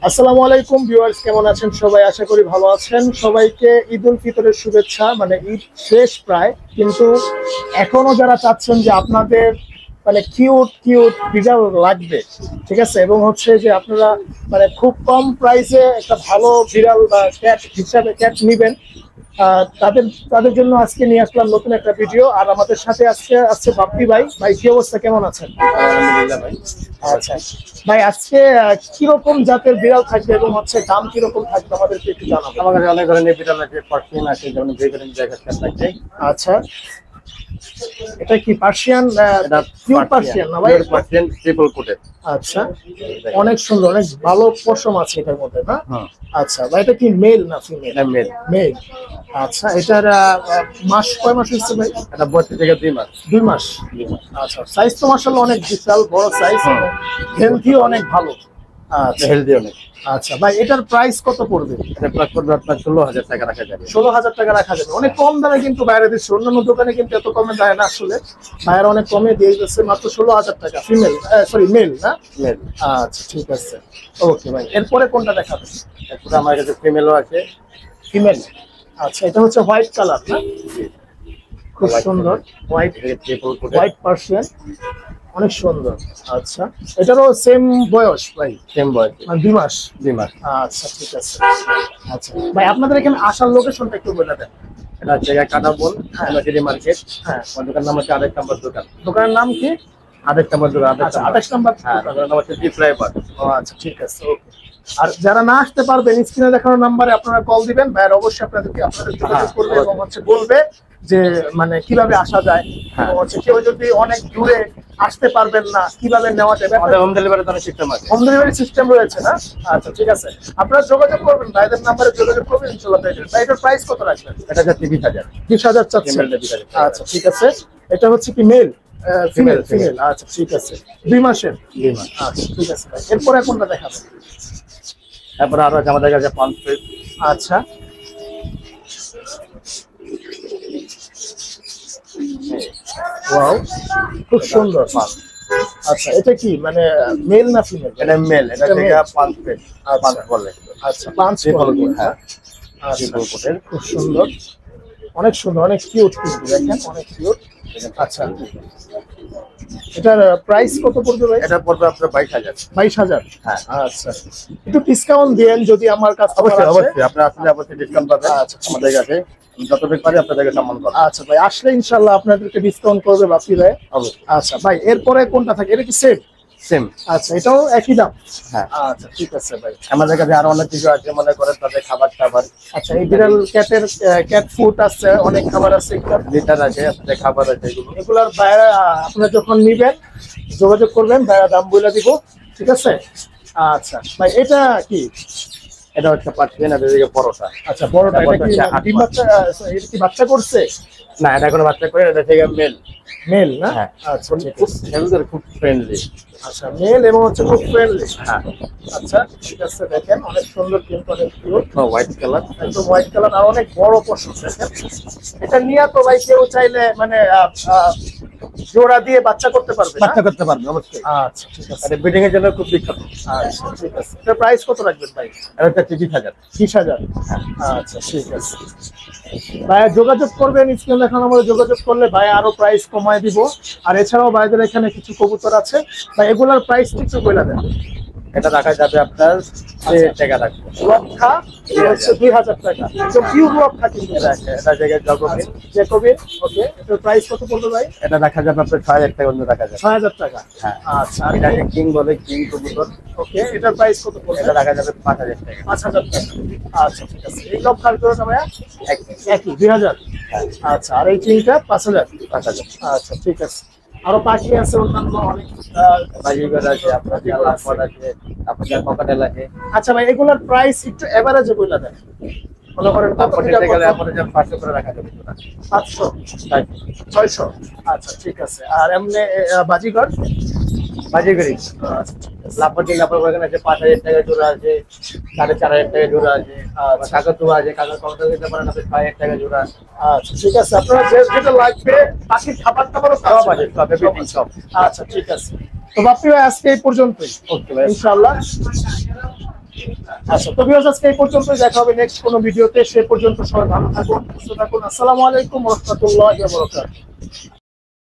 আসসালামু আলাইকুম ভিউয়ার্স, কেমন আছেন সবাই? আশা করি ভালো আছেন। সবাইকে ঈদ উল ফিতরের শুভেচ্ছা। মানে ঈদ শেষ প্রায়, কিন্তু এখনো যারা চাচ্ছেন যে আপনাদের মানে কিউট কিউট বিড়াল লাগবে, ঠিক আছে, এবং হচ্ছে যে আপনারা মানে খুব কম প্রাইসে একটা ভালো বিড়াল বা ক্যাট হিসাবে ক্যাট নেবেন, তাদের তাদের জন্য আজকে নিয়ে আসলাম নতুন একটা ভিডিও। আর আমাদের সাথে আজকে আছে বাপ্পি ভাই। ভাই কি অবস্থা, কেমন আছেন? আলহামদুলিল্লাহ ভাই। আচ্ছা ভাই, আজকে কিরকম জাতের বিড়াল থাকবে এবং হচ্ছে দাম কিরকম থাকবে আমাদেরকে একটু জানাবেন। আমার কাছে অনেক ধরনের বিড়াল আছে, পার্সিয়ান আছে, যেমন বিভিন্ন জায়গায় থাকছে। আচ্ছা, এটা কি পার্সিয়ান? এটা পিওর পার্সিয়ান না ভাই? Persian triple coated. আচ্ছা, অনেক সুন্দর, অনেক ভালো পশম আছে এটার মধ্যে না? হ্যাঁ। আচ্ছা ভাই, এটা কি মেল না ফিমেল? এটা মেল। মেল। আচ্ছা, এটার মাস কয় মাস হচ্ছে ভাই? এটা 32 থেকে 2 মাস। 2 মাস। আচ্ছা, সাইজ তো মাশাআল্লাহ অনেক বিশাল বড় সাইজ, হেলথি অনেক ভালো। আচ্ছা, হেলদি অনেক। আচ্ছা ভাই, এটার প্রাইস কত পড়বে? এটা প্রাইস পড়বে আপনার 16,000 টাকা রাখা যাবে। 16,000 টাকা রাখা যাবে। অনেক কম দামে কিন্তু বাইরে দিচ্ছে, অন্যান্য দোকানে কিন্তু এত কমে দেয় না আসলে। বাইরে অনেক কমে দিয়ে যাচ্ছে, মাত্র 16,000 টাকা। ফিমেল, সরি মেল না? মেল। আচ্ছা ঠিক আছে, ওকে ভাই। এরপরে কোনটা দেখাবেন? এরপরে আমার কাছে ফিমেলও আছে। ফিমেল। আচ্ছা, এটা হচ্ছে হোয়াইট কালার না? খুব সুন্দর white, triple coated. White Persian, অনেক সুন্দর। আচ্ছা, এটারও সেম বয়স ভাই? সেম বয়স, মানে 2 মাস। 2 মাস। আচ্ছা ঠিক আছে। আচ্ছা ভাই, আপনাদের এখানে আসার লোকেশনটা একটু বলে দেন। এটা জায়গা কাটাবন, সোনাঝুরি মার্কেট। হ্যাঁ, আমার দোকান নাম হচ্ছে 28 নম্বর দোকান। দোকানের নাম কি? 28 নম্বর দোকান। আচ্ছা, 28 নম্বর। হ্যাঁ, দোকানের নাম হচ্ছে জি ফ্লাইওভার। ও আচ্ছা ঠিক আছে, ওকে। আর যারা না আসতে পারবেন, স্ক্রিনে দেখানো নাম্বারে আপনারা কল দিবেন, ভাইয়ের অবশ্যই আপনাদের যোগাযোগ করবে এবং হচ্ছে বলবে যে মানে কিভাবে আসা যায়, এবং হচ্ছে কেউ যদি অনেক দূরে আসতে পারবেন না কিভাবে নেওয়া যাবে। আমাদের হোম ডেলিভারি সিস্টেম আছে। হোম ডেলিভারি সিস্টেম রয়েছে না? আচ্ছা ঠিক আছে, আপনারা যোগাযোগ করবেন, ভাইদের নাম্বারে যোগাযোগ করবেন, ইনশাআল্লাহ পেয়ে যাবেন। ভাই, এটার প্রাইস কত রাখবেন? এটা হচ্ছে 30,000। 20,000 চাচ্ছেন? আচ্ছা ঠিক আছে। এটা হচ্ছে কি মেল? ফিমেল। ফিমেল, আচ্ছা ঠিক আছে। 2 মাসের? 2 মাস। আচ্ছা ঠিক আছে ভাই। এরপরে কোনটা দেখাবেন? তারপরে আরো আছে আমাদের কাছে পাম্পলেট। আচ্ছা, ওয়াও, খুব সুন্দর। আচ্ছা, এটা কি মানে মেল না ফিমেল? এটা মেল। এটা থেকে পাম্পলেট পাঁচ বলে। আচ্ছা, পাঁচ ট্রিপল বলে। কোট। হ্যাঁ, আচ্ছা, ট্রিপল কোটের। খুব সুন্দর, অনেক সুন্দর, অনেক কিউট কিন্তু, দেখেন অনেক কিউট। আচ্ছা, এটার প্রাইস কত পড়বে ভাই? এটা পড়বে আপনার 22,000। 22,000? হ্যাঁ। আচ্ছা, একটু ডিসকাউন্ট দেন যদি আমার কাছে। অবশ্যই অবশ্যই, আপনি আসলে অবশ্যই ডিসকাউন্ট পাবেন। আচ্ছা, আমাদের কাছে যতটুকু পারি আপনাদেরকে সম্মান করব। আচ্ছা ভাই, আসলে ইনশাআল্লাহ আপনাদেরকে ডিসকাউন্ট করবে বাপি ভাই। অবশ্যই। আচ্ছা ভাই, এরপরে কোনটা থাকে? এটা কি সেম? সেম। আচ্ছা, এটাও একই দাম? হ্যাঁ। আচ্ছা ঠিক আছে ভাই। আমাদের কাছে আরো অনেক কিছু আছে, মনে করেন তাদের খাবার টাবার। আচ্ছা, এই বিড়াল ক্যাটের ক্যাট ফুড আছে, অনেক খাবার আছে, লিটার আছে, আপনাদের খাবার আছে, এগুলো। এগুলার বাইরে আপনারা যখন নিবেন যোগাযোগ করবেন, বাইরে দাম বলে দিব, ঠিক আছে? আচ্ছা ভাই, এটা কি? এটা হচ্ছে পার্সিয়ান, আর এদিকে পরোটা। আচ্ছা, বড়টা। এটা কি হচ্ছে 8 ডিম মাস। বাচ্চা? এটা কি বাচ্চা করছে? না, এটা কোনো বাচ্চা করে, এটা থেকে মেল। মেল না? হ্যাঁ। আচ্ছা ঠিক খুব আছে। হেলদি, খুব ফ্রেন্ডলি। আচ্ছা, মেল এবং হচ্ছে খুব ফ্রেন্ডলি। হ্যাঁ। আচ্ছা ঠিক আছে, দেখেন অনেক সুন্দর কিন্তু, অনেক কিউট, হোয়াইট কালার। একদম হোয়াইট কালার, আর অনেক বড় পশম। দেখেন এটা নিয়ে তো ভাই কেউ চাইলে মানে জোড়া দিয়ে বাচ্চা করতে পারবে না? বাচ্চা করতে পারবে অবশ্যই। আচ্ছা ঠিক আছে। এটা ব্রিডিং এর জন্য খুব বিখ্যাত। আচ্ছা ঠিক আছে, এটার প্রাইস কত রাখবেন ভাই? এটা হচ্ছে 30,000। 30,000? আচ্ছা ঠিক আছে ভাই, যোগাযোগ করবেন, স্ক্রিনে দেখানো নম্বরে যোগাযোগ করলে ভাই আরো প্রাইস কমায় দিব। আর এছাড়াও ভাইদের এখানে কিছু কবুতর আছে ভাই, এগুলার প্রাইস একটু বলে দেন। এটা রাখা যাবে আপনার 2,000 টাকা রাখবো। লক্ষা, এটা হচ্ছে 2,000 টাকা, একদম পিওর লক্ষা কিন্তু। এটা জায়গায় জগবিন, জ্যাকোবিন, ওকে। এটার প্রাইস কত পড়বে ভাই? এটা রাখা যাবে আপনার 6,000 টাকা অন্য রাখা যাবে। 6,000 টাকা? হ্যাঁ। আচ্ছা, আর এটাকে কিং বলে, কিং কবুতর। ওকে, এটার প্রাইস কত পড়বে? এটা রাখা যাবে 5,000 টাকা। 5,000 টাকা। আচ্ছা ঠিক আছে, এই লক্ষার জন্য ভাইয়া একই 2,000? আচ্ছা, আর এই কিংটা 5,000? 5,000। আচ্ছা ঠিক আছে। আরো পাখি আছে অন্যান্য অনেক বাজিগর আছে, আপনার লাফট আছে, আপনার ককাটেল আছে। আচ্ছা ভাই, এগুলোর প্রাইস একটু এভারেজে বলে দেন। মনে করেন তারপরে গেলে আপনার 500 করে রাখা যাবে। 500? 600? আচ্ছা ঠিক আছে। আর এমনি বাজিগর? বাজিগরি আচ্ছা ঠিক আছে। লাফট ওখানে আছে 5,000 টাকা জোড়া আছে, 4,500 টাকা জোড়া আছে। কাকাতুয়া আছে, ককাটেল দিতে পারেন আপনি 6,000 টাকা জোড়া। আচ্ছা ঠিক আছে, আপনারা যেটা লাগবে পাখির খাবার টাবারও সব আছে, সব এভরিথিং সব। আচ্ছা ঠিক আছে। তো বাপ্পি ভাই, আজকে এই পর্যন্তই। ওকে ভাই। ইনশাআল্লাহ আচ্ছা, তো ভিউয়ার্স আজকে এই পর্যন্ত, দেখা হবে নেক্সট কোনো ভিডিওতে। সে পর্যন্ত সবাই ভালো থাকুন, সুস্থ থাকুন। আসসালামু আলাইকুম ওয়া রাহমাতুল্লাহি ওয়া বারাকাতুহু।